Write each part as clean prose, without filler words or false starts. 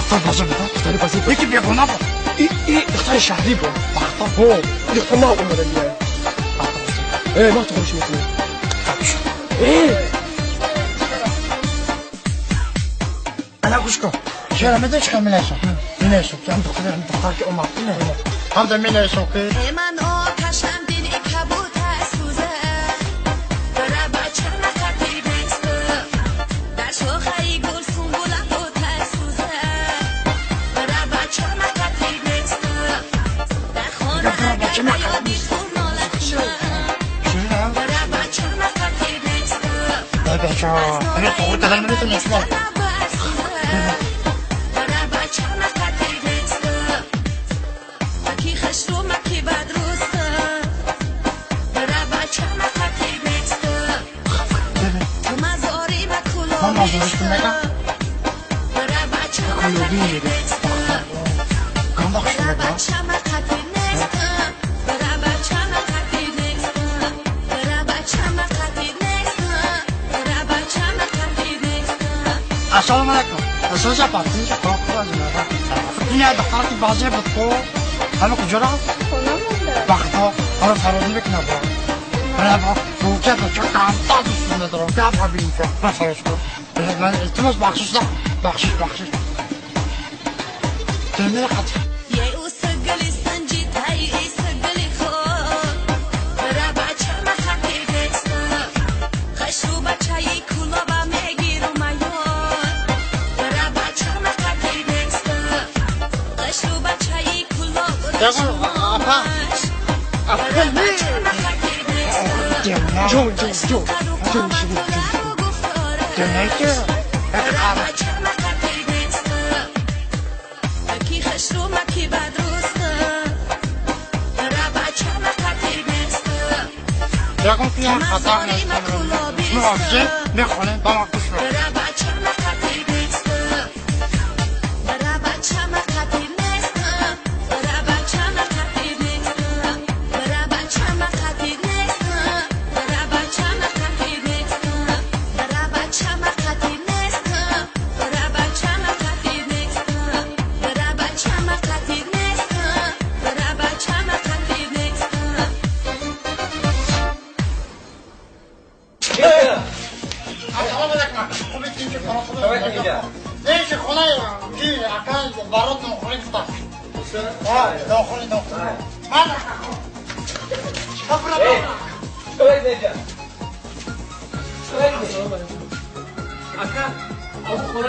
اختار بازار بتاعه. اختاري بسيطة. يكتب يا بنابا. ايه اختاري الشعبي بقى. بختار. هو اللي اخترناها أمنا اللي ايه ما تخرجش مثلا. ايه انا كشكو شو ما ادريش كم مناسب مناسب عم تختار كأمك هذا مناسب كي انا تقول كذا من الناس السلام عليكم. السوسة باتين شكرا كذا. فكرني هذا خالتي بازي بتقول هلا كجرا. بختار أنا فرضي بك نبغى. أنا أبغى وكذا شكرا عم تعطي السنة ترى. تعرف بينك ما فرشكو. التمس بخشش ده بخشش. تمني خاطر.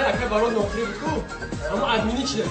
اكا برای نوکری بکو اما ادمینی چیه؟